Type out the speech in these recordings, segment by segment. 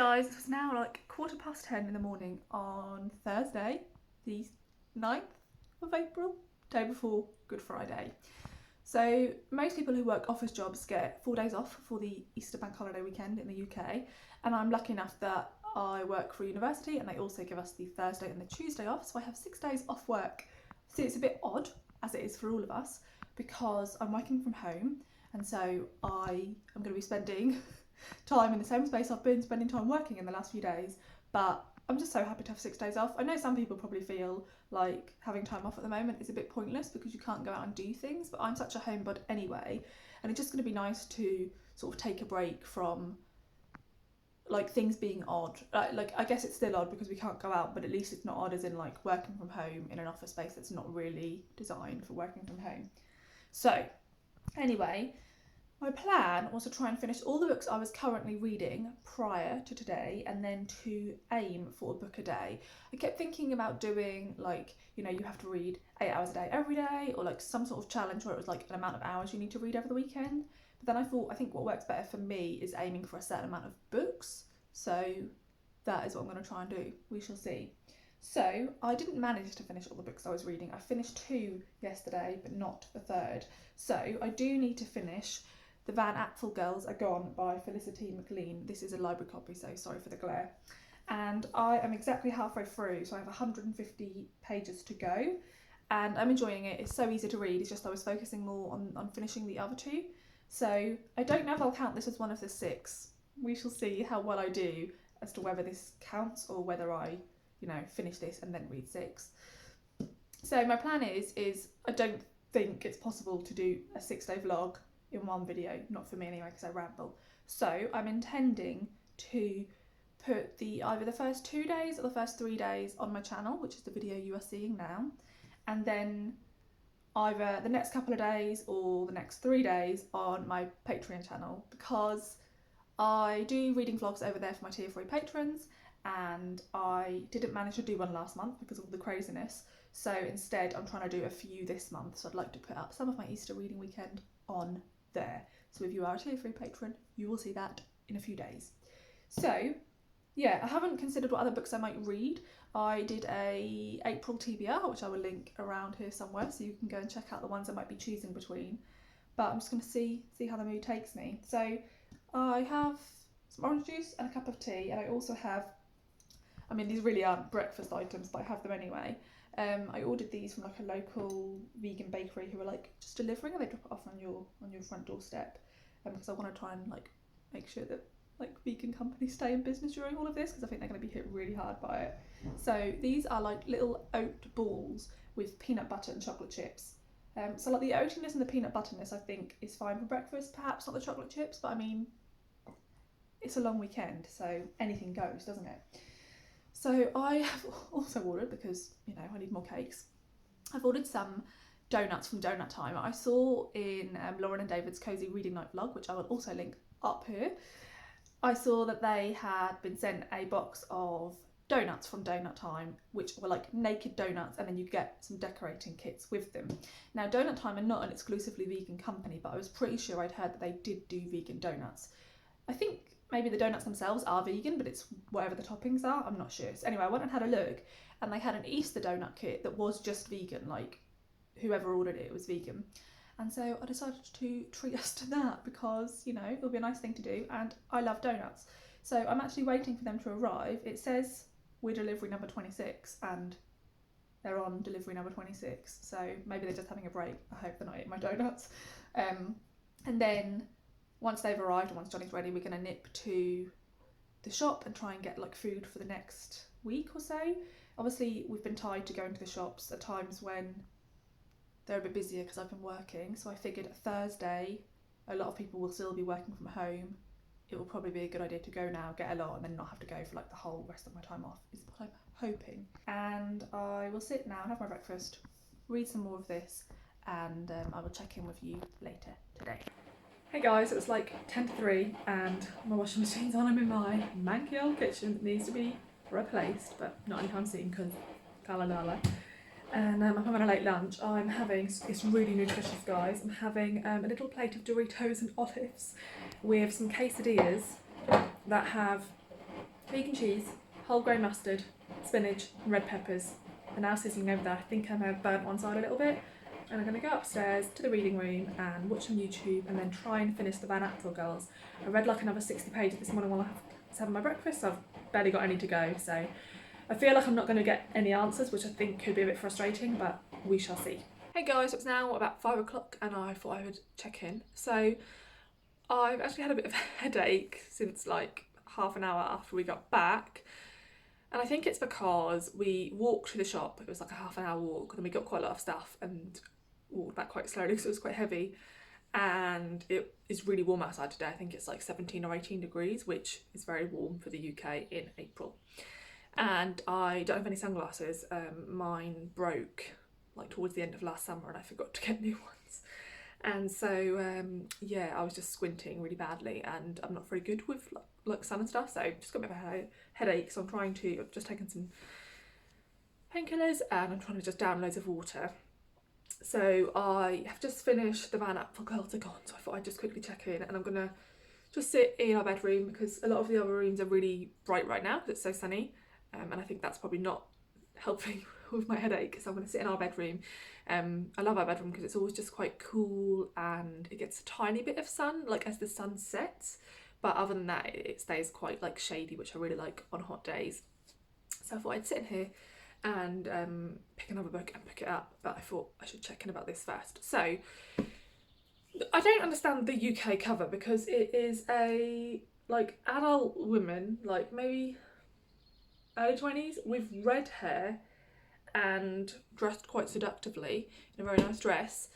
guys, it's now like 10:15 in the morning on Thursday, the 9th of April, day before Good Friday. So most people who work office jobs get 4 days off for the Easter bank holiday weekend in the UK, and I'm lucky enough that I work for a university and they also give us the Thursday and the Tuesday off, so I have 6 days off work. See, it's a bit odd, as it is for all of us, because I'm working from home, and so I am going to be spending time in the same space I've been spending time working in the last few days, but I'm just so happy to have 6 days off. I know some people probably feel like having time off at the moment is a bit pointless because you can't go out and do things, but I'm such a homebody anyway, and it's just going to be nice to sort of take a break from like things being odd. Like I guess it's still odd because we can't go out, but at least it's not odd as in like working from home in an office space that's not really designed for working from home. So anyway, my plan was to try and finish all the books I was currently reading prior to today and then to aim for a book a day. I kept thinking about doing like, you have to read 8 hours a day every day, or like some sort of challenge where it was like an amount of hours you need to read over the weekend. But then I think what works better for me is aiming for a certain amount of books. So that is what I'm going to try and do. We shall see. So I didn't manage to finish all the books I was reading. I finished 2 yesterday, but not the third. So I do need to finish The Van Apfel Girls Are Gone by Felicity McLean. This is a library copy, so sorry for the glare. And I am exactly halfway through, so I have 150 pages to go. And I'm enjoying it. It's so easy to read. It's just I was focusing more on finishing the other 2. So I don't know if I'll count this as one of the 6. We shall see how well I do as to whether this counts or whether I, finish this and then read 6. So my plan is I don't think it's possible to do a 6-day vlog in one video, not for me anyway because I ramble. So I'm intending to put either the first 2 days or the first 3 days on my channel, which is the video you are seeing now, and then either the next couple of days or the next 3 days on my Patreon channel, because I do reading vlogs over there for my tier 3 patrons, and I didn't manage to do one last month because of all the craziness. So instead I'm trying to do a few this month, so I'd like to put up some of my Easter reading weekend on there. So if you are a tier 3 patron, you will see that in a few days. So yeah, I haven't considered what other books I might read. I did a April TBR, which I will link around here somewhere, so you can go and check out the ones I might be choosing between. But I'm just going to see how the mood takes me. So I have some orange juice and a cup of tea, and I also have, these really aren't breakfast items, but I have them anyway. I ordered these from like a local vegan bakery who are like just delivering, and they drop it off on your front doorstep. Because I want to try and like make sure that like vegan companies stay in business during all of this, because I think they're going to be hit really hard by it. So these are like little oat balls with peanut butter and chocolate chips. So like the oatiness and the peanut butterness I think is fine for breakfast, perhaps not the chocolate chips, but it's a long weekend, so anything goes, doesn't it? So I have also ordered, because I need more cakes, I've ordered some donuts from Donut Time. I saw in Lauren and David's Cozy Reading Night vlog, which I will also link up here, I saw that they had been sent a box of donuts from Donut Time, which were like naked donuts, and then you get some decorating kits with them. Now Donut Time are not an exclusively vegan company, but I was pretty sure I'd heard that they did do vegan donuts. I think maybe the donuts themselves are vegan, but it's whatever the toppings are, I'm not sure. So anyway, I went and had a look, and they had an Easter donut kit that was just vegan, like whoever ordered it was vegan. And so I decided to treat us to that because, it'll be a nice thing to do, and I love donuts. So I'm actually waiting for them to arrive. It says we're delivery number 26, and they're on delivery number 26. So maybe they're just having a break. I hope they're not eating my donuts. And then once they've arrived and once Johnny's ready, we're going to nip to the shop and try and get like food for the next week or so. Obviously, we've been tied to going to the shops at times when they're a bit busier because I've been working. So I figured a Thursday, a lot of people will still be working from home. It will probably be a good idea to go now, get a lot, and then not have to go for like the whole rest of my time off, is what I'm hoping. And I will sit now and have my breakfast, read some more of this, and I will check in with you later today. Hey guys, it's like 10 to 3 and my washing machine's on. I'm in my manky old kitchen that needs to be replaced, but not anytime soon because la. And I'm having a late lunch. It's really nutritious guys, I'm having a little plate of Doritos and olives with some quesadillas that have vegan cheese, whole grain mustard, spinach, and red peppers are now sizzling over there. I think I may have burnt one side a little bit. And I'm going to go upstairs to the reading room and watch some YouTube and then try and finish the Van Apfel Girls. I read like another 60 pages this morning while I was having my breakfast, so I've barely got any to go. So I feel like I'm not going to get any answers, which I think could be a bit frustrating, but we shall see. Hey guys, it's now about 5 o'clock and I thought I would check in. So I've actually had a bit of a headache since like half an hour after we got back. And I think it's because we walked to the shop. It was like a half an hour walk and we got quite a lot of stuff and walked back quite slowly because it was quite heavy. And it is really warm outside today. I think it's like 17 or 18 degrees, which is very warm for the UK in April. And I don't have any sunglasses. Mine broke like towards the end of last summer and I forgot to get new ones. And so yeah, I was just squinting really badly and I'm not very good with like sun and stuff, so I've just got a bit of a headache, so I've just taken some painkillers and I'm trying to just down loads of water. So I have just finished the Van Apfel Girls are gone, so I thought I'd just quickly check in, and I'm gonna just sit in our bedroom because a lot of the other rooms are really bright right now because it's so sunny, and I think that's probably not helping with my headache, so I'm going to sit in our bedroom. I love our bedroom because it's always just quite cool and it gets a tiny bit of sun like as the sun sets, but other than that it stays quite like shady, which I really like on hot days. So I thought I'd sit in here and pick another book and pick it up, but I thought I should check in about this first. So I don't understand the UK cover because it is a like adult woman, like maybe early 20s, with red hair and dressed quite seductively in a very nice dress.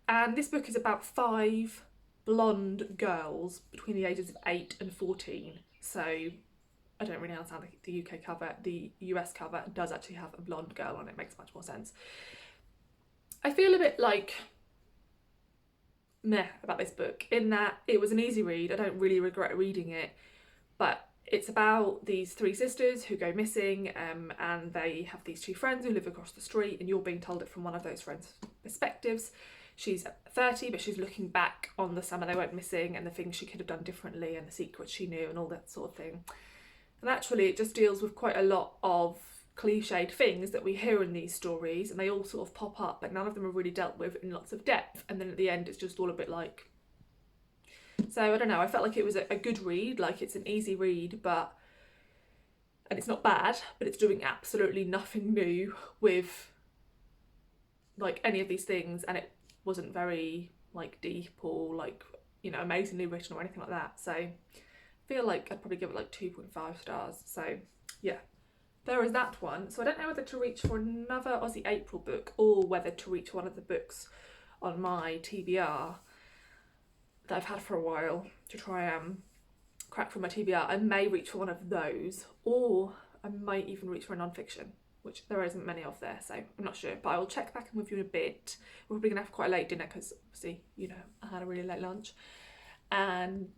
And this book is about 5 blonde girls between the ages of 8 and 14. So I don't really understand the UK cover. The US cover does actually have a blonde girl on it. Makes much more sense. I feel a bit like meh about this book in that it was an easy read. I don't really regret reading it, but it's about these 3 sisters who go missing, and they have these 2 friends who live across the street, and you're being told it from one of those friends' perspectives. She's 30, but she's looking back on the summer they went missing and the things she could have done differently and the secrets she knew and all that sort of thing. And actually it just deals with quite a lot of cliched things that we hear in these stories, and they all sort of pop up, but none of them are really dealt with in lots of depth. And then at the end it's just all a bit like... So I don't know, I felt like it was a good read, like it's an easy read, and it's not bad, but it's doing absolutely nothing new with like any of these things, and it wasn't very like deep or like, you know, amazingly written or anything like that. So I feel like I'd probably give it like 2.5 stars. So yeah, there is that one. So I don't know whether to reach for another Aussie April book or whether to reach one of the books on my TBR that I've had for a while to try and crack from my TBR. I may reach for one of those, or I might even reach for a non-fiction, which there isn't many of there, so I'm not sure, but I will check back in with you in a bit. We're probably gonna have quite a late dinner because obviously, you know, I had a really late lunch, and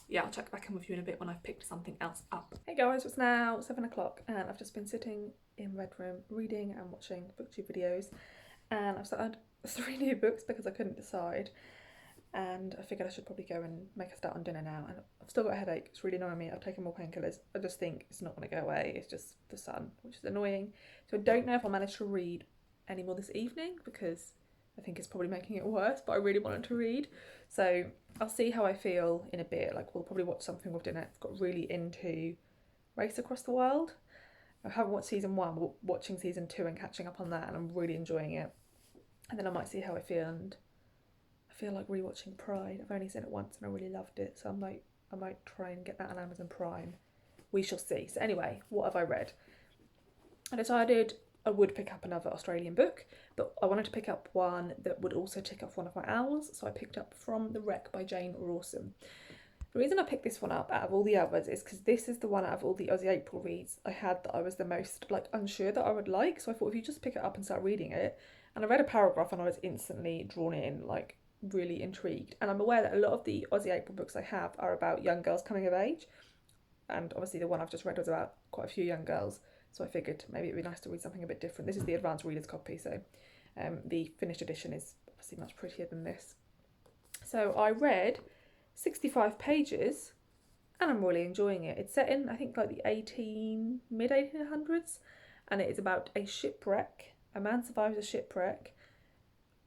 yeah, I'll check back in with you in a bit when I've picked something else up. Hey guys, it's now 7 o'clock and I've just been sitting in my bedroom reading and watching booktube videos, and I've started 3 new books because I couldn't decide. And I figured I should probably go and make a start on dinner now, and I've still got a headache. It's really annoying me. I've taken more painkillers. I just think it's not going to go away. It's just the sun, which is annoying. So I don't know if I'll manage to read any more this evening because I think it's probably making it worse, but I really wanted to read. So I'll see how I feel in a bit. Like, we'll probably watch something with dinner. I've got really into Race Across the World. I haven't watched season 1, but watching season 2 and catching up on that, and I'm really enjoying it. And then I might see how I feel, and I feel like rewatching Pride. I've only seen it once and I really loved it, so I might try and get that on Amazon Prime. We shall see. So anyway, what have I read? I decided I would pick up another Australian book, but I wanted to pick up one that would also tick off one of my owls, so I picked up From the Wreck by Jane Rawson. The reason I picked this one up out of all the others is because this is the one out of all the Aussie April reads I had that I was the most like unsure that I would like. So I thought if you just pick it up and start reading it, and I read a paragraph and I was instantly drawn in, like really intrigued. And I'm aware that a lot of the Aussie April books I have are about young girls coming of age, and obviously the one I've just read was about quite a few young girls, so I figured maybe it'd be nice to read something a bit different. This is the advanced reader's copy, so the finished edition is obviously much prettier than this. So I read 65 pages and I'm really enjoying it. It's set in, I think, like the mid 1800s, and it is about a shipwreck. A man survives a shipwreck,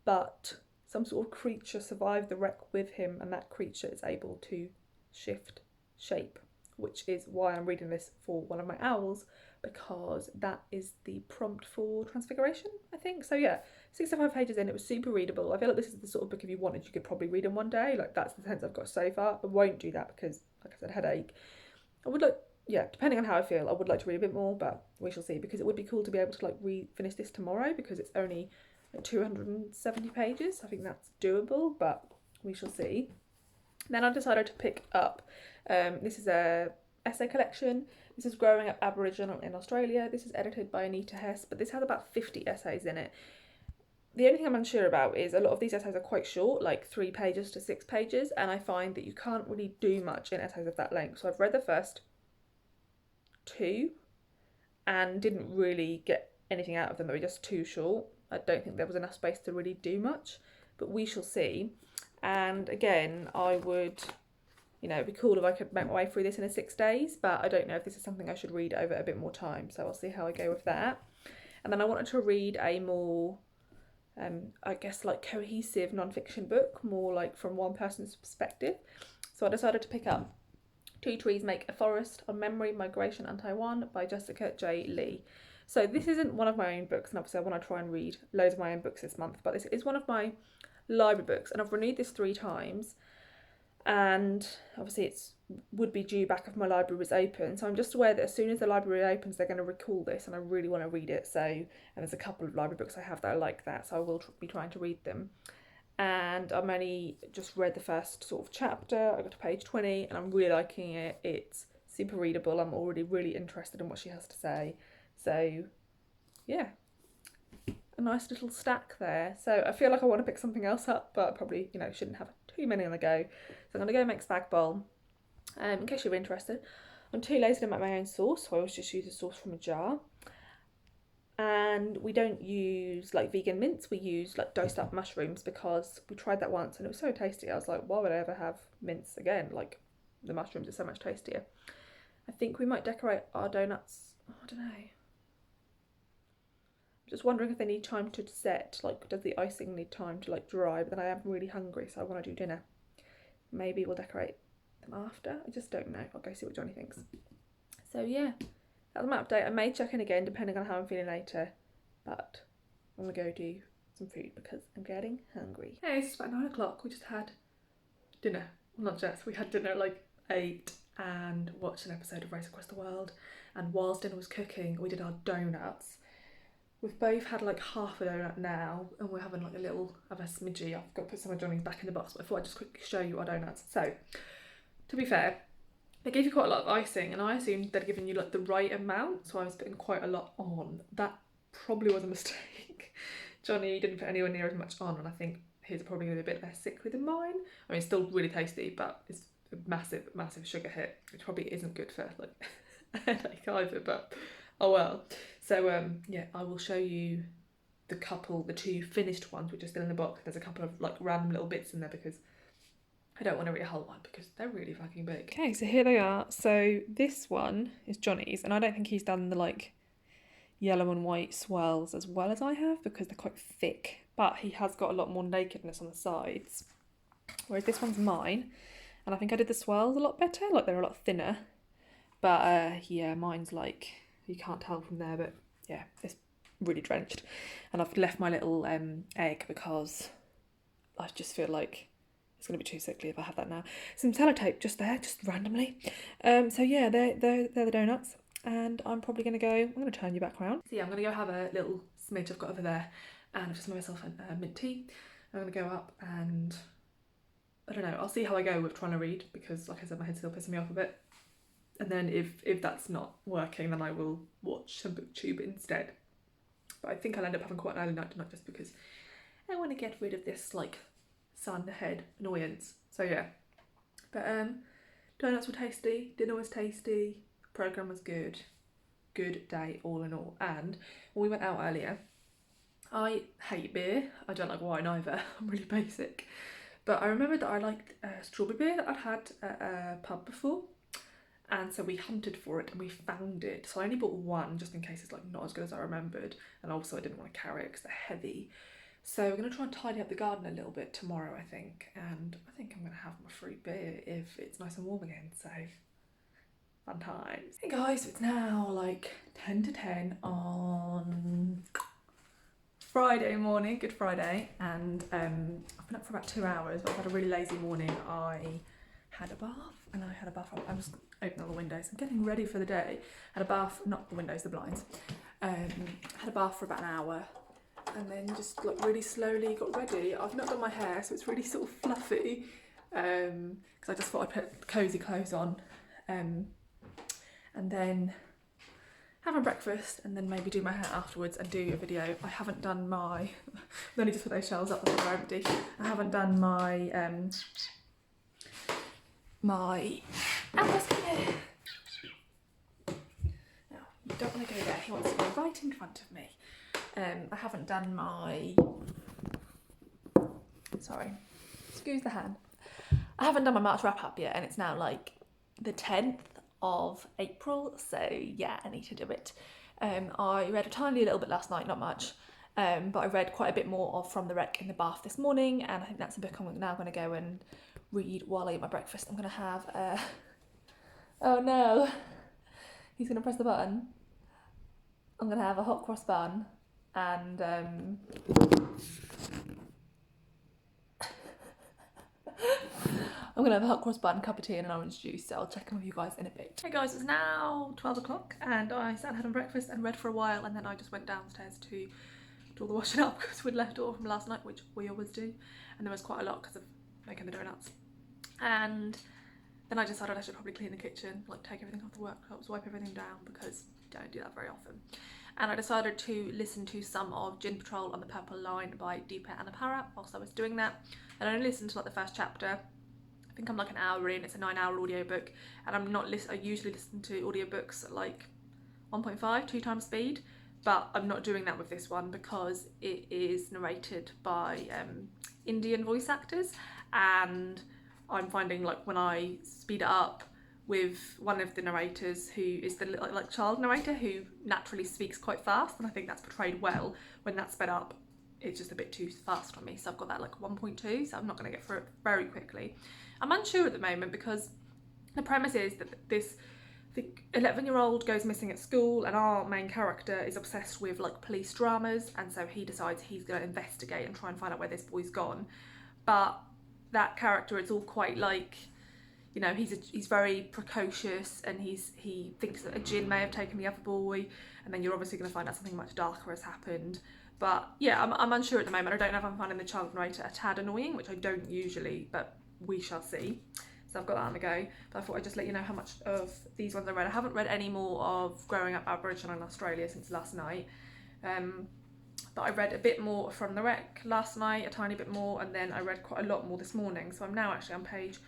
but some sort of creature survived the wreck with him, and that creature is able to shift shape, which is why I'm reading this for one of my owls, because that is the prompt for Transfiguration, I think. So yeah, 65 pages in, it was super readable. I feel like this is the sort of book if you wanted, you could probably read in one day. Like, that's the sense I've got so far. I won't do that because, like I said, headache. I would like, yeah, depending on how I feel, I would like to read a bit more, but we shall see, because it would be cool to be able to like finish this tomorrow, because it's only like 270 pages. I think that's doable, but we shall see. Then I decided to pick up, this is a essay collection. This is Growing Up Aboriginal in Australia. This is edited by Anita Hess, but this has about 50 essays in it. The only thing I'm unsure about is a lot of these essays are quite short, like 3 pages to 6 pages, and I find that you can't really do much in essays of that length. So I've read the first 2 and didn't really get anything out of them. They were just too short. I don't think there was enough space to really do much, but we shall see. And again, I would, you know, it'd be cool if I could make my way through this in 6 days, but I don't know if this is something I should read over a bit more time, so I'll see how I go with that. And then I wanted to read a more, I guess, like cohesive non-fiction book, more like from one person's perspective. So I decided to pick up Two Trees Make a Forest on Memory, Migration and Taiwan by Jessica J. Lee. So this isn't one of my own books, and obviously I want to try and read loads of my own books this month, but this is one of my library books, and I've renewed this 3 times, and obviously it's would be due back if my library was open, so I'm just aware that as soon as the library opens they're going to recall this, and I really want to read it. So, and there's a couple of library books I have that I like that, so I will be trying to read them. And I'm only just read the first sort of chapter. I got to page 20 and I'm really liking it. It's super readable. I'm already really interested in what she has to say. So yeah, a nice little stack there. So I feel like I want to pick something else up, but I probably, you know, shouldn't have too many on the go. So I'm going to go make spag bowl. In case you're interested, I'm too lazy to make my own sauce, so I always just use a sauce from a jar. And we don't use like vegan mince, we use like diced up mushrooms, because we tried that once and it was so tasty. I was like, why would I ever have mince again? Like, the mushrooms are so much tastier. I think we might decorate our donuts, I don't know. I'm just wondering if they need time to set, like does the icing need time to like dry? But then I am really hungry, so I want to do dinner. Maybe we'll decorate them after, I just don't know. I'll go see what Johnny thinks. So yeah, that's my update. I may check in again depending on how I'm feeling later, but I'm gonna go do some food because I'm getting hungry. Hey, it's about 9 o'clock. We just had dinner. Well, not just, we had dinner at like 8 and watched an episode of Race Across the World. And whilst dinner was cooking, we did our donuts. We've both had like half a donut now, and we're having like a little of a smidgy. I've got to put some of Johnny's back in the box, but I thought I'd just quickly show you our donuts. So, to be fair, they gave you quite a lot of icing, and I assumed they'd given you like the right amount, so I was putting quite a lot on. That probably was a mistake. Johnny didn't put anywhere near as much on, and I think his are probably going to be a bit less sickly than mine. I mean, it's still really tasty, but it's a massive, massive sugar hit, which probably isn't good for like a headache either, but oh well. So yeah, I will show you the 2 finished ones which are still in the box. There's a couple of like random little bits in there because I don't want to read a whole one because they're really fucking big. Okay, so here they are. So this one is Johnny's, and I don't think he's done the like yellow and white swirls as well as I have because they're quite thick, but he has got a lot more nakedness on the sides. Whereas this one's mine, and I think I did the swirls a lot better, like they're a lot thinner. But yeah, mine's like, you can't tell from there, but yeah, it's really drenched. And I've left my little egg because I just feel like it's going to be too sickly if I have that now. Some sellotape just there, just randomly. So yeah, they're the donuts. And I'm probably going to go, I'm going to turn you back around. So yeah, I'm going to go have a little smidge I've got over there. And I've just made myself a mint tea. I'm going to go up and, I don't know, I'll see how I go with trying to read. Because like I said, my head's still pissing me off a bit. And then if that's not working, then I will watch some booktube instead. But I think I'll end up having quite an early night tonight just because I want to get rid of this like sun head annoyance. So yeah. But donuts were tasty, dinner was tasty, programme was good. Good day all in all. And when we went out earlier, I hate beer. I don't like wine either. I'm really basic. But I remembered that I liked strawberry beer that I'd had at a pub before. and so we hunted for it and we found it. So I only bought one just in case it's like not as good as I remembered, and also I didn't want to carry it because they're heavy. So we're going to try and tidy up the garden a little bit tomorrow, I think, and I think I'm going to have my fruit beer if it's nice and warm again, so fun times. Hey guys, so it's now like 10 to 10 on Friday morning, Good Friday, and I've been up for about 2 hours, but I've had a really lazy morning. I had a bath, and I had a bath. I'm just opening all the windows. I'm getting ready for the day. Had a bath, not the windows, the blinds. Had a bath for about an hour, and then just like really slowly got ready. I've not done my hair, so it's really sort of fluffy, because I just thought I'd put cosy clothes on, and then have my breakfast, and then maybe do my hair afterwards and do a video. I haven't done my, I've only just put those shelves up, they're empty. I haven't done my Alice, come here. No, you don't want to go there. He wants to go right in front of me. I haven't done my, sorry, excuse the hand. I haven't done my March wrap up yet, and it's now like the 10th of April, so yeah, I need to do it. I read a tiny little bit last night, not much, but I read quite a bit more of From the Wreck in the Bath this morning, and I think that's a book I'm now going to go and read while I eat my breakfast. I'm going to have a, oh no, he's going to press the button. I'm going to have a hot cross bun and I'm going to have a hot cross bun, cup of tea and an orange juice, so I'll check in with you guys in a bit. Hey guys, it's now 12 o'clock and I sat and had my breakfast and read for a while, and then I just went downstairs to do all the washing up because we'd left it all from last night, which we always do, and there was quite a lot because of making the donuts. And then I decided I should probably clean the kitchen, like take everything off the worktops, wipe everything down, because I don't do that very often. And I decided to listen to some of Gin Patrol on the Purple Line by Deepa Anapara whilst I was doing that. And I only listened to like the first chapter. I think I'm like an hour in, it's a 9-hour audiobook, and I usually listen to audiobooks at like 1.5, 2 times speed, but I'm not doing that with this one because it is narrated by Indian voice actors, and I'm finding like when I speed it up with one of the narrators who is the like child narrator who naturally speaks quite fast, and I think that's portrayed well. When that's sped up, it's just a bit too fast for me, so I've got that like 1.2, so I'm not going to get through it very quickly. I'm unsure at the moment because the premise is that the 11-year-old goes missing at school, and our main character is obsessed with like police dramas, and so he decides he's going to investigate and try and find out where this boy's gone. But that character, it's all quite like, you know, he's very precocious, and he thinks that a djinn may have taken the other boy, and then you're obviously going to find out something much darker has happened. But yeah, I'm unsure at the moment. I don't know if I'm finding the child narrator a tad annoying, which I don't usually, but we shall see. So I've got that on the go, but I thought I'd just let you know how much of these ones I read. I haven't read any more of Growing Up Aboriginal in Australia since last night, but I read a bit more From the Wreck last night, a tiny bit more, and then I read quite a lot more this morning, so I'm now actually on page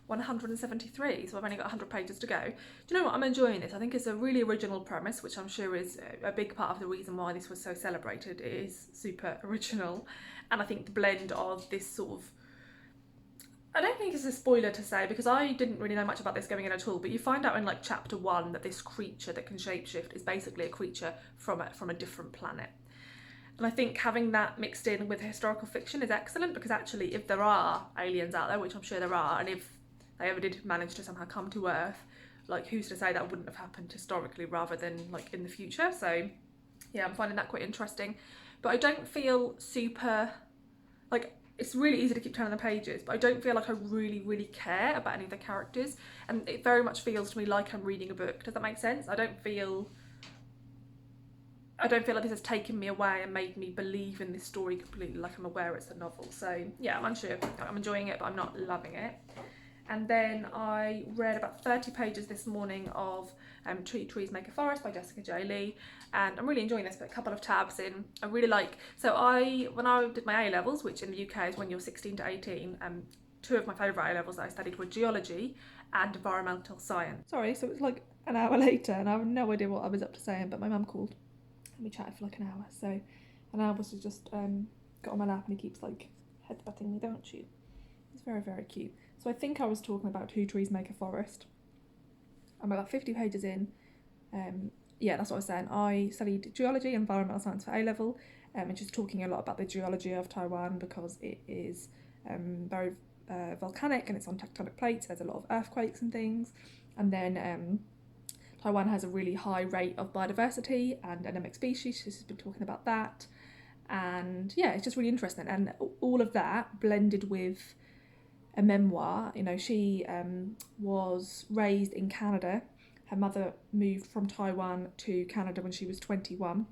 173, so I've only got 100 pages to go. Do you know what? I'm enjoying this. I think it's a really original premise, which I'm sure is a big part of the reason why this was so celebrated. It is super original, and I think the blend of this sort of, I don't think it's a spoiler to say because I didn't really know much about this going in at all, but you find out in like chapter 1 that this creature that can shapeshift is basically a creature from a different planet. And I think having that mixed in with historical fiction is excellent, because actually if there are aliens out there, which I'm sure there are, and if they ever did manage to somehow come to Earth, like who's to say that wouldn't have happened historically rather than like in the future. So yeah, I'm finding that quite interesting, but I don't feel super, like, it's really easy to keep turning the pages, but I don't feel like I really care about any of the characters, and it very much feels to me like I'm reading a book. Does that make sense? I don't feel like this has taken me away and made me believe in this story completely, like I'm aware it's a novel. So yeah, I'm unsure. I'm enjoying it, but I'm not loving it. And then I read about 30 pages this morning of Trees Make a Forest by Jessica J. Lee, and I'm really enjoying this, but a couple of tabs in. I really like, so when I did my A-levels, which in the UK is when you're 16 to 18, two of my favourite A-levels that I studied were geology and environmental science. Sorry, so it's like an hour later and I have no idea what I was up to saying, but my mum called and we chatted for like an hour. So, and Albus has just got on my lap and he keeps like headbutting me, don't you? It's very, very cute. So I think I was talking about Two Trees Make a Forest. I'm about 50 pages in. Yeah, that's what I was saying. I studied geology and environmental science for A-level, and just talking a lot about the geology of Taiwan because it is very volcanic and it's on tectonic plates. There's a lot of earthquakes and things. And then Taiwan has a really high rate of biodiversity and endemic species. She's been talking about that. And yeah, it's just really interesting. And all of that blended with a memoir. You know, she was raised in Canada. Her mother moved from Taiwan to Canada when she was 21.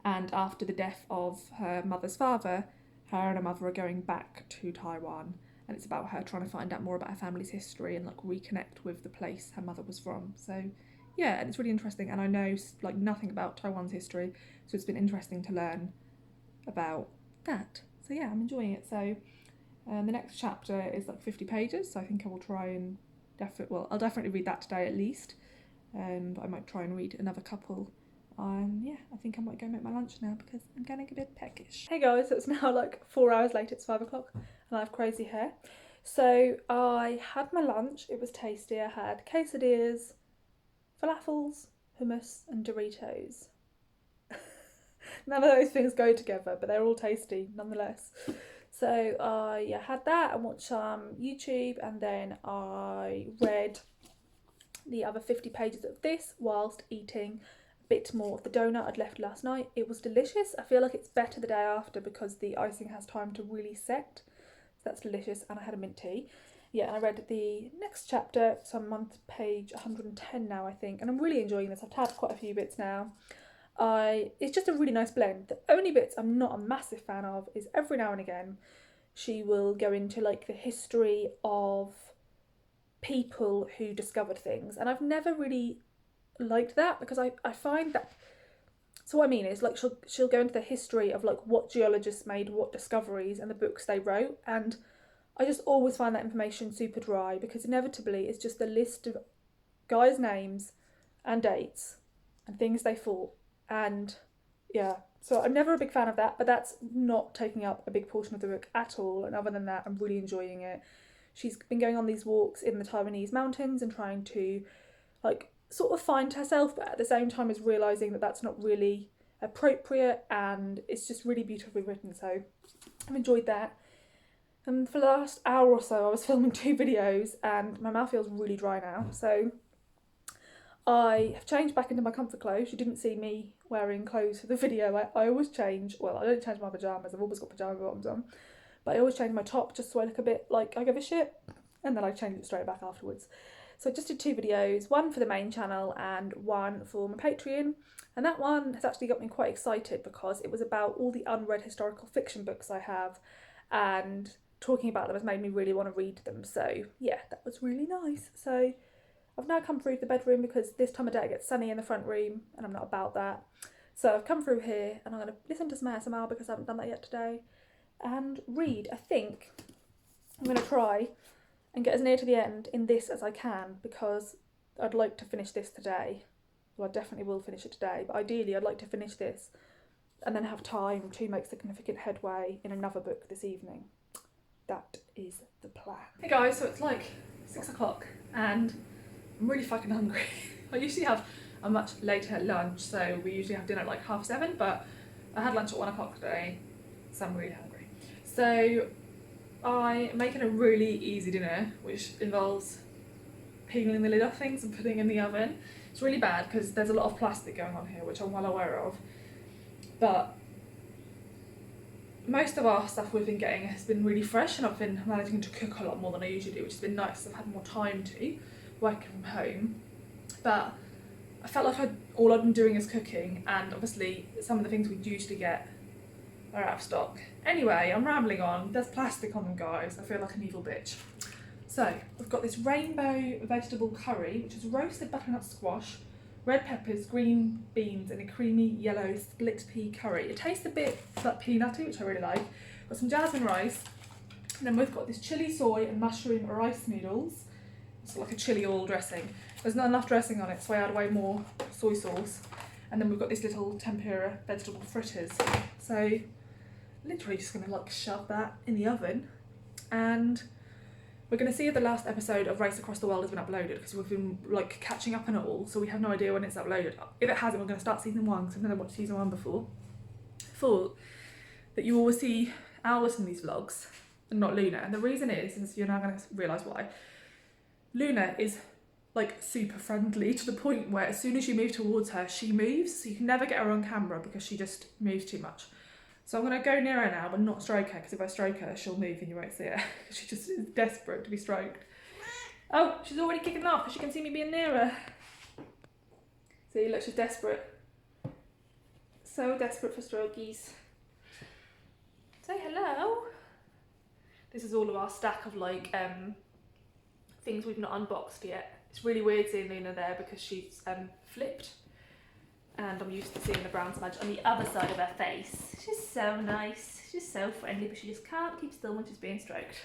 And after the death of her mother's father, her and her mother are going back to Taiwan. And it's about her trying to find out more about her family's history and like reconnect with the place her mother was from. So yeah, and it's really interesting. And I know like nothing about Taiwan's history, so it's been interesting to learn about that. So yeah, I'm enjoying it. So the next chapter is like 50 pages, so I think I will try and I'll definitely read that today at least. But I might try and read another couple. Yeah, I think I might go make my lunch now because I'm getting a bit peckish. Hey guys, so it's now like 4 hours later, it's 5 o'clock and I have crazy hair. So I had my lunch, it was tasty. I had quesadillas, falafels, hummus and Doritos. None of those things go together, but they're all tasty nonetheless. So I had that and watched some YouTube, and then I read the other 50 pages of this whilst eating a bit more of the donut I'd left last night. It was delicious. I feel like it's better the day after because the icing has time to really set. So that's delicious, and I had a mint tea. Yeah, and I read the next chapter, so I'm on page 110 now, I think, and I'm really enjoying this. I've had quite a few bits now. It's just a really nice blend. The only bits I'm not a massive fan of is every now and again she will go into like the history of people who discovered things, and I've never really liked that because I find that, so what I mean is like she'll go into the history of like what geologists made what discoveries and the books they wrote, and I just always find that information super dry because inevitably it's just a list of guys' names and dates and things they thought. And yeah, so I'm never a big fan of that, but that's not taking up a big portion of the book at all. And other than that, I'm really enjoying it. She's been going on these walks in the Taiwanese mountains and trying to like sort of find herself, but at the same time is realising that that's not really appropriate, and it's just really beautifully written. So I've enjoyed that. And for the last hour or so I was filming 2 videos and my mouth feels really dry now. So I have changed back into my comfort clothes. You didn't see me wearing clothes for the video. I always change, well, I don't change my pyjamas, I've always got pyjama bottoms on, but I always change my top just so I look a bit like I give a shit, and then I change it straight back afterwards. So I just did 2 videos, one for the main channel and one for my Patreon, and that one has actually got me quite excited because it was about all the unread historical fiction books I have, and talking about them has made me really want to read them. So yeah, that was really nice. So I've now come through the bedroom because this time of day it gets sunny in the front room and I'm not about that. So I've come through here and I'm going to listen to some ASMR because I haven't done that yet today, and read. I think I'm going to try and get as near to the end in this as I can because I'd like to finish this today. Well, I definitely will finish it today, but ideally I'd like to finish this and then have time to make significant headway in another book this evening. That is the plan. Hey guys, so it's like 6 o'clock and I'm really fucking hungry. I usually have a much later lunch, so we usually have dinner at like 7:30, but I had lunch at 1 o'clock today, so I'm really hungry. So I'm making a really easy dinner, which involves peeling the lid off things and putting it in the oven. It's really bad because there's a lot of plastic going on here, which I'm well aware of, but most of our stuff we've been getting has been really fresh, and I've been managing to cook a lot more than I usually do, which has been nice. I've had more time to working from home, but I felt like all I've been doing is cooking, and obviously some of the things we usually get are out of stock. Anyway, I'm rambling on. There's plastic on them, guys. I feel like an evil bitch. So we've got this rainbow vegetable curry, which is roasted butternut squash, red peppers, green beans, and a creamy yellow split pea curry. It tastes a bit like peanutty, which I really like. Got some jasmine rice, and then we've got this chili soy and mushroom rice noodles. It's like a chili oil dressing. There's not enough dressing on it, so I add way more soy sauce. And then we've got this little tempura vegetable fritters. So literally just gonna like shove that in the oven and We're going to see if the last episode of Race Across the World has been uploaded, because we've been like catching up on it all, so we have no idea when it's uploaded. If it hasn't, we're going to start season 1, because I've never watched season 1 before. Thought that you always see Albus in these vlogs and not Luna, and the reason is you're now going to realise why. Luna is like super friendly to the point where as soon as you move towards her, she moves, so you can never get her on camera because she just moves too much. So I'm going to go near her now, but not stroke her, because if I stroke her, she'll move and you won't see her. She just is desperate to be stroked. Oh, she's already kicking off because she can see me being near her. See, look, she's desperate. So desperate for strokies. Say hello. This is all of our stack of like things we've not unboxed yet. It's really weird seeing Luna there because she's flipped. And I'm used to seeing the brown smudge on the other side of her face. She's so nice. She's so friendly, but she just can't keep still when she's being stroked.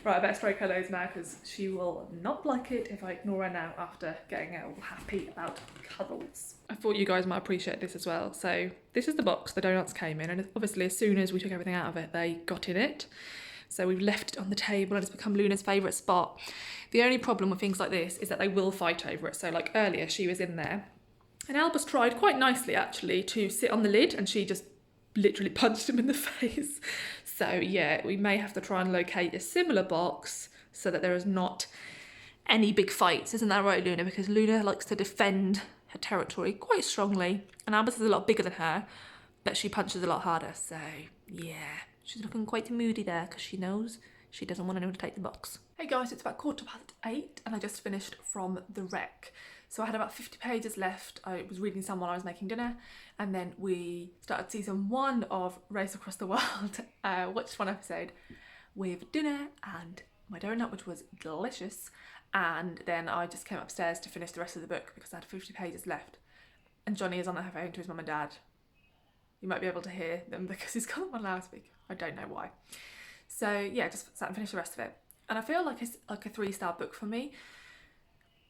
Right, I better stroke her nose now because she will not like it if I ignore her now after getting her all happy about cuddles. I thought you guys might appreciate this as well. So this is the box the donuts came in, and obviously as soon as we took everything out of it, they got in it. So we've left it on the table and it's become Luna's favourite spot. The only problem with things like this is that they will fight over it. So like earlier, she was in there. And Albus tried quite nicely actually to sit on the lid, and she just literally punched him in the face. So yeah, we may have to try and locate a similar box so that there is not any big fights. Isn't that right, Luna? Because Luna likes to defend her territory quite strongly, and Albus is a lot bigger than her, but she punches a lot harder. So yeah, she's looking quite moody there because she knows she doesn't want anyone to take the box. Hey guys, it's about 8:15 and I just finished from the rec. So I had about 50 pages left. I was reading some while I was making dinner, and then we started season 1 of Race Across the World. Watched one episode with dinner and my donut, which was delicious, and then I just came upstairs to finish the rest of the book because I had 50 pages left. And Johnny is on her phone to his mum and dad. You might be able to hear them because he's got them on loudspeaker. I don't know why. So yeah, just sat and finished the rest of it. And I feel like it's like a 3-star book for me.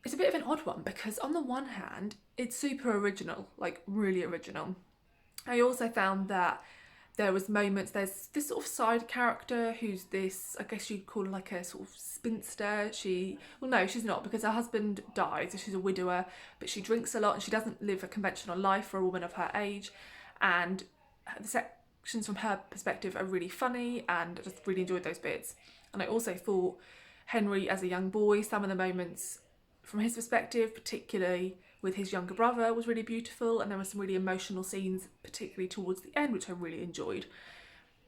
It's a bit of an odd one because on the one hand, it's super original, like really original. I also found that there was moments, there's this sort of side character who's this, I guess you'd call her like a sort of spinster. Well no, she's not, because her husband died, so she's a widower, but she drinks a lot and she doesn't live a conventional life for a woman of her age. And the sections from her perspective are really funny, and I just really enjoyed those bits. And I also thought Henry as a young boy, some of the moments from his perspective, particularly with his younger brother, was really beautiful, and there were some really emotional scenes, particularly towards the end, which I really enjoyed.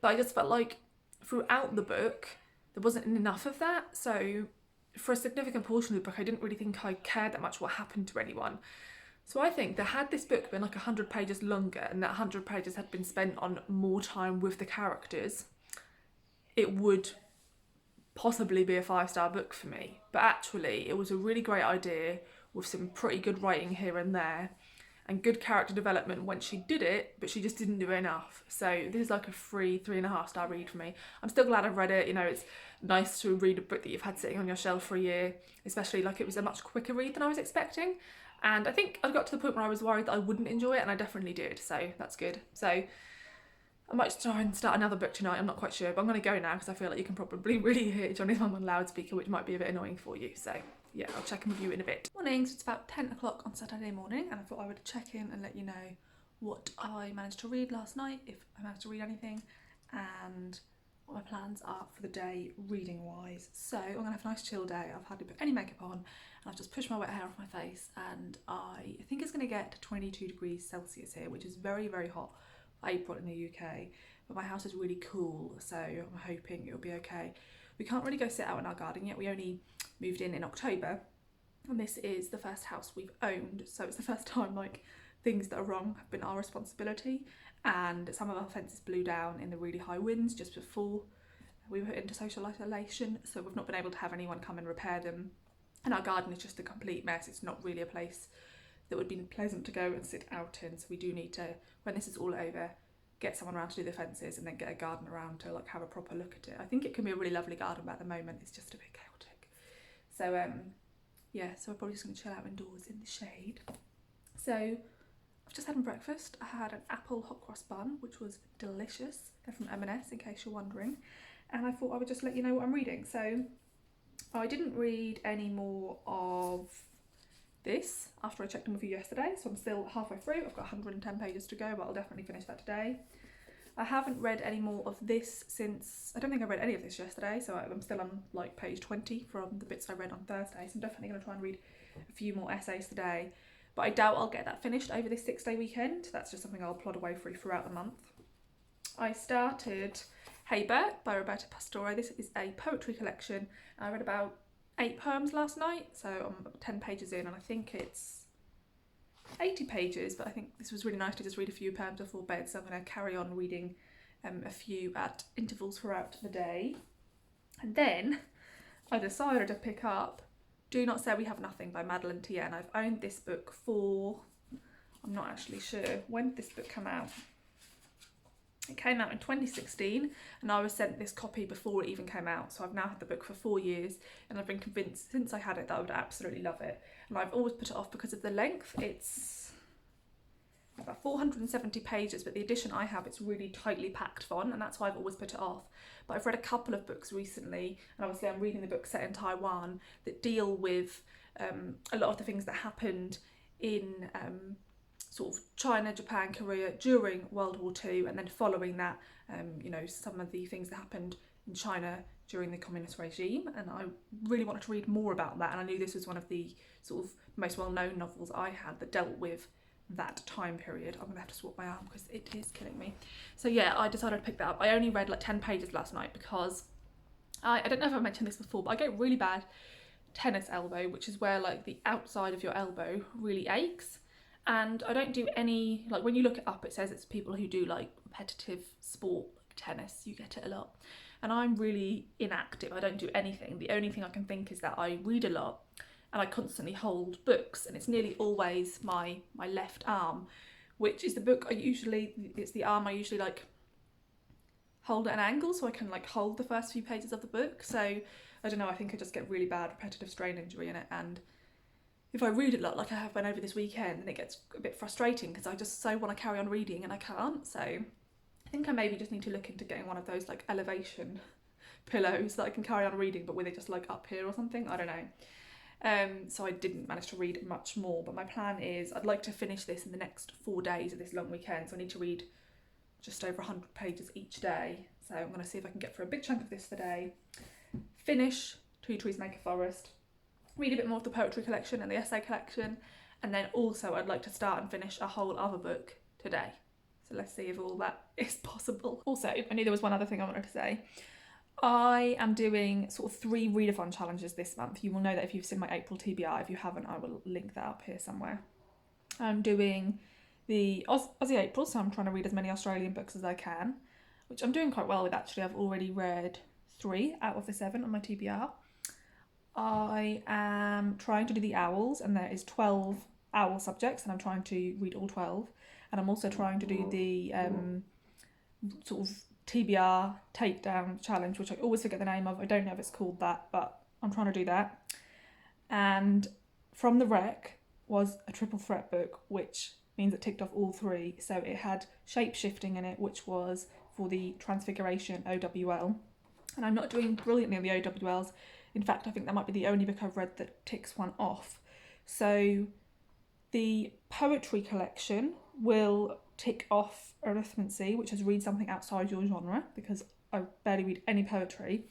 But I just felt like throughout the book, there wasn't enough of that. So for a significant portion of the book, I didn't really think I cared that much what happened to anyone. So I think that had this book been like 100 pages longer, and that 100 pages had been spent on more time with the characters, it would possibly be a 5-star book for me. But actually it was a really great idea with some pretty good writing here and there and good character development when she did it, but she just didn't do enough. So this is like a 3.5-star read for me. I'm still glad I've read it. You know, it's nice to read a book that you've had sitting on your shelf for a year, especially like it was a much quicker read than I was expecting. And I think I got to the point where I was worried that I wouldn't enjoy it, and I definitely did, so that's good. So I might try and start another book tonight, I'm not quite sure, but I'm going to go now because I feel like you can probably really hear Johnny's mum on loudspeaker, which might be a bit annoying for you. So yeah, I'll check in with you in a bit. Morning, so it's about 10 o'clock on Saturday morning, and I thought I would check in and let you know what I managed to read last night, if I managed to read anything, and what my plans are for the day reading wise. So I'm gonna have a nice chill day. I've hardly put any makeup on, and I've just pushed my wet hair off my face, and I think it's gonna get to 22 degrees Celsius here, which is very, very hot for April in the UK, but my house is really cool, so I'm hoping it'll be okay. We can't really go sit out in our garden yet. We only moved in October, and this is the first house we've owned, so it's the first time like things that are wrong have been our responsibility. And some of our fences blew down in the really high winds just before we were into social isolation, so we've not been able to have anyone come and repair them. And our garden is just a complete mess. It's not really a place that would be pleasant to go and sit out in, so we do need to, when this is all over, get someone around to do the fences and then get a gardener around to like have a proper look at it. I think it can be a really lovely garden, but at the moment it's just a bit chaotic. So yeah, so we're probably just going to chill out indoors in the shade. So I've just had breakfast. I had an apple hot cross bun, which was delicious. They're from M&S, in case you're wondering. and I thought I would just let you know what I'm reading. So I didn't read any more of this after I checked in with you yesterday, so I'm still halfway through. I've got 110 pages to go, but I'll definitely finish that today. I haven't read any more of this since, I don't think I read any of this yesterday, so I'm still on like page 20 from the bits I read on Thursday, so I'm definitely going to try and read a few more essays today, but I doubt I'll get that finished over this 6-day weekend. That's just something I'll plod away through throughout the month. I started Hey Bert by Roberta Pastore. This is a poetry collection. I read about 8 poems last night, so I'm 10 pages in, and I think it's 80 pages, but I think this was really nice to just read a few poems before bed, so I'm going to carry on reading a few at intervals throughout the day. And then I decided to pick up Do Not Say We Have Nothing by Madeleine Tien. I've owned this book for, I'm not actually sure, when did this book come out? It came out in 2016, and I was sent this copy before it even came out, so I've now had the book for 4 years, and I've been convinced since I had it that I would absolutely love it. And I've always put it off because of the length. It's about 470 pages, but the edition I have, it's really tightly packed font, and that's why I've always put it off. But I've read a couple of books recently, and obviously I'm reading the book set in Taiwan, that deal with a lot of the things that happened in sort of China, Japan, Korea during World War II, and then following that, you know, some of the things that happened in China during the communist regime, and I really wanted to read more about that, and I knew this was one of the sort of most well-known novels I had that dealt with that time period. I'm gonna have to swap my arm because it is killing me. So yeah, I decided to pick that up. I only read like 10 pages last night because I don't know if I mentioned this before, but I get really bad tennis elbow, which is where like the outside of your elbow really aches. And I don't do any, like when you look it up, it says it's people who do like repetitive sport, like tennis, you get it a lot. And I'm really inactive, I don't do anything. The only thing I can think is that I read a lot and I constantly hold books, and it's nearly always my left arm, which is the book it's the arm I usually like hold at an angle so I can like hold the first few pages of the book. So I don't know, I think I just get really bad repetitive strain injury in it, and if I read a lot like I have been over this weekend, then it gets a bit frustrating because I just so want to carry on reading and I can't. So I think I maybe just need to look into getting one of those like elevation pillows that I can carry on reading but with it just like up here or something, I don't know. So I didn't manage to read much more, but my plan is I'd like to finish this in the next 4 days of this long weekend, so I need to read just over 100 pages each day. So I'm going to see if I can get through a big chunk of this today, finish Two Trees Make a Forest, read a bit more of the poetry collection and the essay collection, and then also I'd like to start and finish a whole other book today. So let's see if all that is possible. Also, I knew there was one other thing I wanted to say. I am doing sort of 3 readathon challenges this month. You will know that if you've seen my April TBR. If you haven't, I will link that up here somewhere. I'm doing the Aussie April, so I'm trying to read as many Australian books as I can, which I'm doing quite well with actually. I've already read 3 out of the 7 on my TBR. I am trying to do the owls, and there is 12 owl subjects, and I'm trying to read all 12. And I'm also trying to do the sort of TBR takedown challenge, which I always forget the name of. I don't know if it's called that, but I'm trying to do that. And From the Wreck was a triple threat book, which means it ticked off all 3. So it had shape-shifting in it, which was for the Transfiguration OWL. And I'm not doing brilliantly on the OWLs. In fact, I think that might be the only book I've read that ticks one off. So the poetry collection will tick off Arithmancy, which is read something outside your genre, because I barely read any poetry.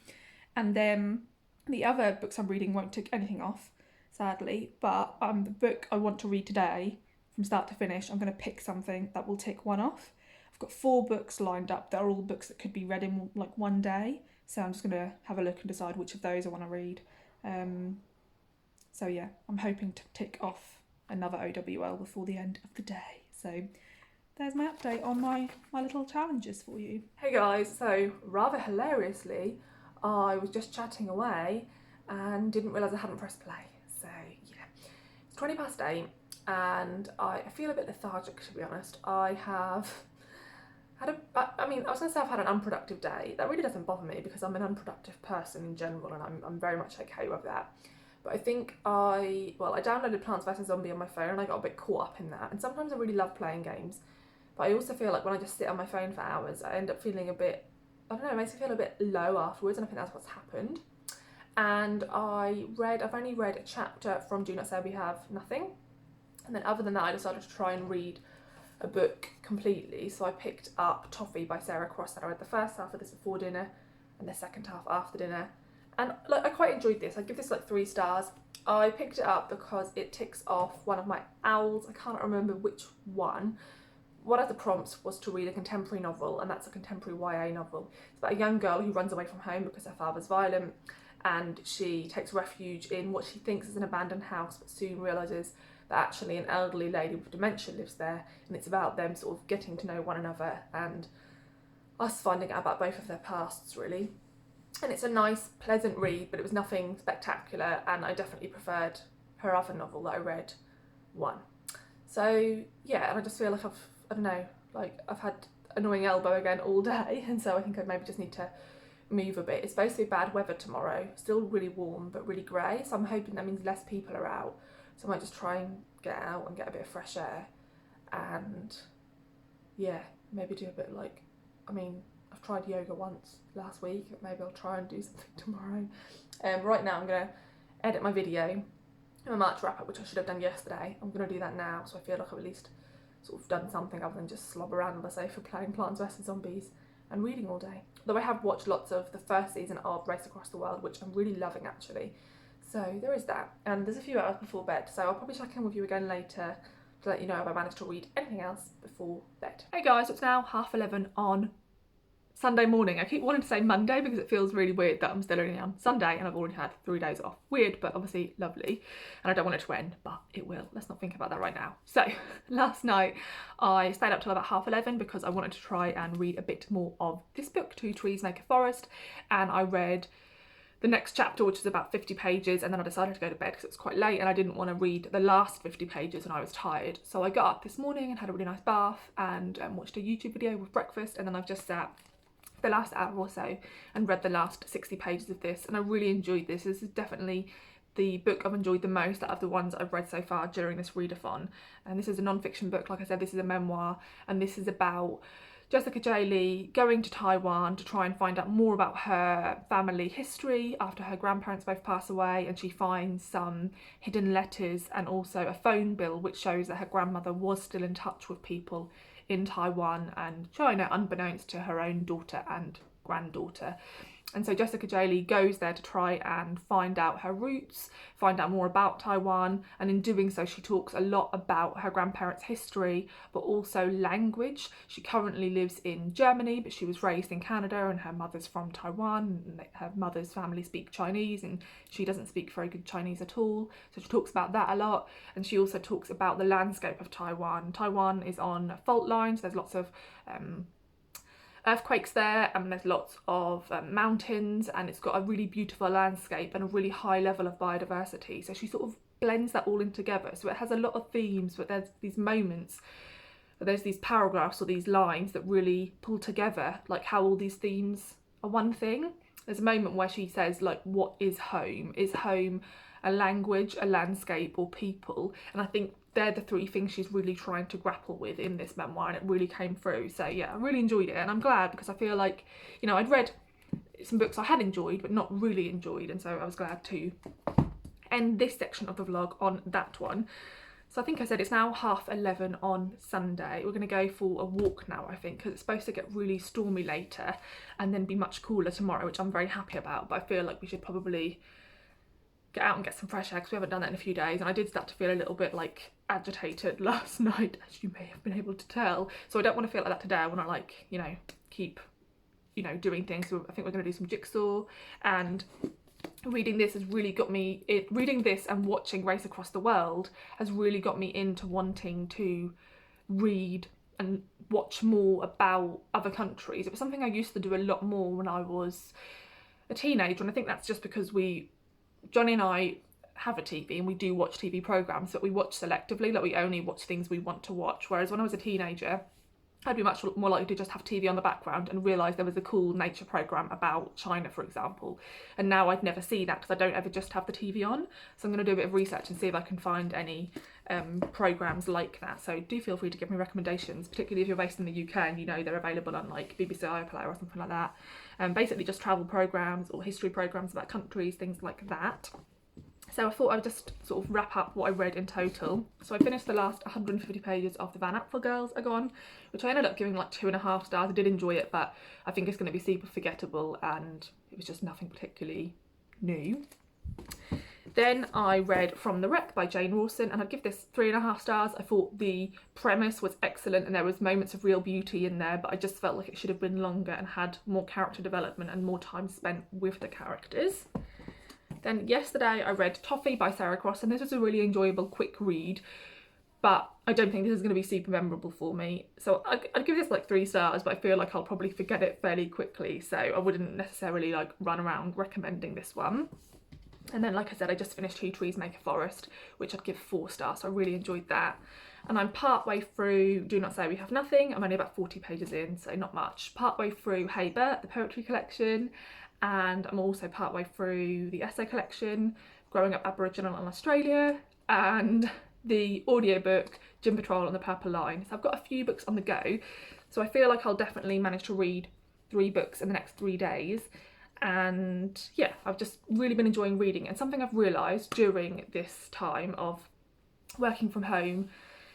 And then the other books I'm reading won't tick anything off, sadly. But the book I want to read today, from start to finish, I'm going to pick something that will tick one off. I've got 4 books lined up. They're all books that could be read in like one day. So I'm just going to have a look and decide which of those I want to read. So yeah, I'm hoping to tick off another OWL before the end of the day. So there's my update on my little challenges for you. Hey guys, so rather hilariously, I was just chatting away and didn't realise I hadn't pressed play. So yeah, it's 20 past 8 and I feel a bit lethargic, to be honest. I have had I was going to say I've had an unproductive day. That really doesn't bother me because I'm an unproductive person in general, and I'm very much okay with that. But I think I downloaded Plants vs Zombie on my phone and I got a bit caught up in that. And sometimes I really love playing games, but I also feel like when I just sit on my phone for hours, I end up feeling a bit I don't know, it makes me feel a bit low afterwards, and I think that's what's happened. And I've only read a chapter from Do Not Say We Have Nothing, and then other than that I decided to try and read a book completely. So I picked up Toffee by Sarah Cross, and I read the first half of this before dinner and the second half after dinner, and like I quite enjoyed this. I give this like 3 stars. I picked it up because it ticks off one of my owls. I can't remember which one. One of the prompts was to read a contemporary novel, and that's a contemporary YA novel. It's about a young girl who runs away from home because her father's violent, and she takes refuge in what she thinks is an abandoned house, but soon realises that actually an elderly lady with dementia lives there, and it's about them sort of getting to know one another and us finding out about both of their pasts, really. And it's a nice, pleasant read, but it was nothing spectacular, and I definitely preferred her other novel that I read, One. So yeah, and I just feel like I've had annoying elbow again all day, and so I think I maybe just need to move a bit. It's supposed to be bad weather tomorrow, still really warm but really grey, so I'm hoping that means less people are out. So I might just try and get out and get a bit of fresh air, and yeah, maybe do a bit like, I've tried yoga once last week, maybe I'll try and do something tomorrow. Right now I'm going to edit my video, my March wrap up, which I should have done yesterday. I'm going to do that now, so I feel like I've at least sort of done something other than just slob around on the sofa playing Plants vs Zombies and reading all day. Though I have watched lots of the first season of Race Across the World, which I'm really loving actually. So there is that, and there's a few hours before bed, so I'll probably check in with you again later to let you know if I managed to read anything else before bed. Hey guys, it's now 11:30 on Sunday morning. I keep wanting to say Monday because it feels really weird that I'm still only on Sunday and I've already had 3 days off. Weird, but obviously lovely. And I don't want it to end, but it will. Let's not think about that right now. So last night I stayed up till about 11:30 because I wanted to try and read a bit more of this book, Two Trees Make a Forest. And I read the next chapter, which is about 50 pages, and then I decided to go to bed because it was quite late and I didn't want to read the last 50 pages and I was tired. So I got up this morning and had a really nice bath and watched a YouTube video with breakfast, and then I've just sat the last hour or so and read the last 60 pages of this, and I really enjoyed this. This is definitely the book I've enjoyed the most out of the ones I've read so far during this readathon. And this is a non-fiction book, like I said, this is a memoir, and this is about Jessica J. Lee going to Taiwan to try and find out more about her family history after her grandparents both pass away, and she finds some hidden letters and also a phone bill which shows that her grandmother was still in touch with people in Taiwan and China, unbeknownst to her own daughter and granddaughter. And so Jessica J. Lee goes there to try and find out her roots, find out more about Taiwan, and in doing so she talks a lot about her grandparents' history, but also language. She currently lives in Germany, but she was raised in Canada, and her mother's from Taiwan, and her mother's family speak Chinese, and she doesn't speak very good Chinese at all. So she talks about that a lot, and she also talks about the landscape of Taiwan. Taiwan is on fault lines, there's lots of earthquakes there, and there's lots of mountains, and it's got a really beautiful landscape and a really high level of biodiversity. So she sort of blends that all in together. So it has a lot of themes, but there's these moments, there's these paragraphs or these lines that really pull together like how all these themes are one thing. There's a moment where she says, like, what is home? Is home a language, a landscape, or people? And I think they're the 3 things she's really trying to grapple with in this memoir, and it really came through. So yeah, I really enjoyed it, and I'm glad because I feel like, you know, I'd read some books I had enjoyed but not really enjoyed, and so I was glad to end this section of the vlog on that one. So I think I said it's now 11:30 on Sunday. We're going to go for a walk now, I think, because it's supposed to get really stormy later and then be much cooler tomorrow, which I'm very happy about, but I feel like we should probably get out and get some fresh air because we haven't done that in a few days, and I did start to feel a little bit like agitated last night, as you may have been able to tell. So I don't want to feel like that today. I want to, like, you know, keep, you know, doing things. So I think we're going to do some jigsaw, and reading this has really got me, reading this and watching Race Across the World has really got me into wanting to read and watch more about other countries. It was something I used to do a lot more when I was a teenager, and I think that's just because Johnny and I have a TV and we do watch TV programmes, but we watch selectively, like we only watch things we want to watch. Whereas when I was a teenager, I'd be much more likely to just have TV on the background and realise there was a cool nature programme about China, for example. And now I'd never see that because I don't ever just have the TV on. So I'm going to do a bit of research and see if I can find any programmes like that. So do feel free to give me recommendations, particularly if you're based in the UK and you know they're available on like BBC iPlayer or something like that. Basically just travel programmes or history programmes about countries, things like that. So I thought I would just sort of wrap up what I read in total. So I finished the last 150 pages of The Van Apfel Girls again, which I ended up giving like 2.5 stars. I did enjoy it, but I think it's going to be super forgettable and it was just nothing particularly new. Then I read From the Wreck by Jane Rawson, and I'd give this 3.5 stars. I thought the premise was excellent and there was moments of real beauty in there, but I just felt like it should have been longer and had more character development and more time spent with the characters. Then yesterday I read Toffee by Sarah Cross, and this was a really enjoyable quick read, but I don't think this is going to be super memorable for me. So I'd give this like 3 stars, but I feel like I'll probably forget it fairly quickly, so I wouldn't necessarily like run around recommending this one. And then, like I said, I just finished Two Trees Make a Forest, which I'd give 4 stars, so I really enjoyed that. And I'm part way through Do Not Say We Have Nothing. I'm only about 40 pages in, so not much. Part way through Hey Bert, the poetry collection, and I'm also part way through the essay collection, Growing Up Aboriginal in Australia, and the audiobook Jim Patrol on the Purple Line. So I've got a few books on the go, so I feel like I'll definitely manage to read 3 books in the next 3 days. And yeah, I've just really been enjoying reading, and something I've realised during this time of working from home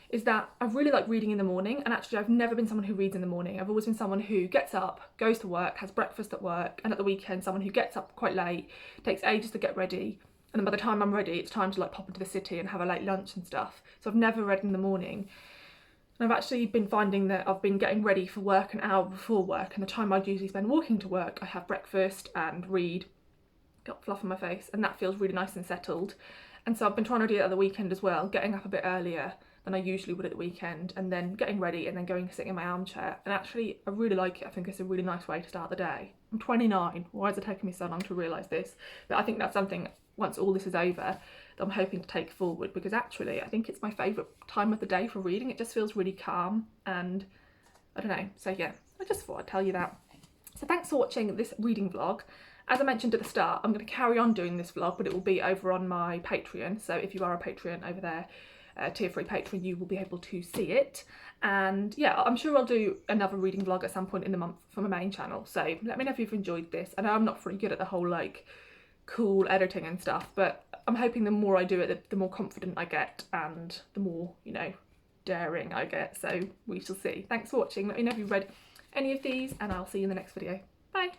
is that I really like reading in the morning. And actually I've never been someone who reads in the morning. I've always been someone who gets up, goes to work, has breakfast at work, and at the weekend someone who gets up quite late, takes ages to get ready, and then by the time I'm ready it's time to like pop into the city and have a late lunch and stuff. So I've never read in the morning. And I've actually been finding that I've been getting ready for work an hour before work, and the time I'd usually spend walking to work I have breakfast and read, got fluff on my face, and that feels really nice and settled. And so I've been trying to do it at the weekend as well, getting up a bit earlier than I usually would at the weekend, and then getting ready and then going and sitting in my armchair. And actually I really like it. I think it's a really nice way to start the day. I'm 29, why is it taking me so long to realise this? But I think that's something, once all this is over, that I'm hoping to take forward, because actually I think it's my favourite time of the day for reading. It just feels really calm, and I don't know, so yeah, I just thought I'd tell you that. So thanks for watching this reading vlog. As I mentioned at the start, I'm going to carry on doing this vlog, but it will be over on my Patreon. So if you are a Patreon over there, tier 3 patron, you will be able to see it. And yeah, I'm sure I'll do another reading vlog at some point in the month for my main channel. So let me know if you've enjoyed this. I know I'm not very good at the whole like cool editing and stuff, but I'm hoping the more I do it, the more confident I get, and the more, you know, daring I get. So we shall see. Thanks for watching. Let me know if you've read any of these, and I'll see you in the next video. Bye.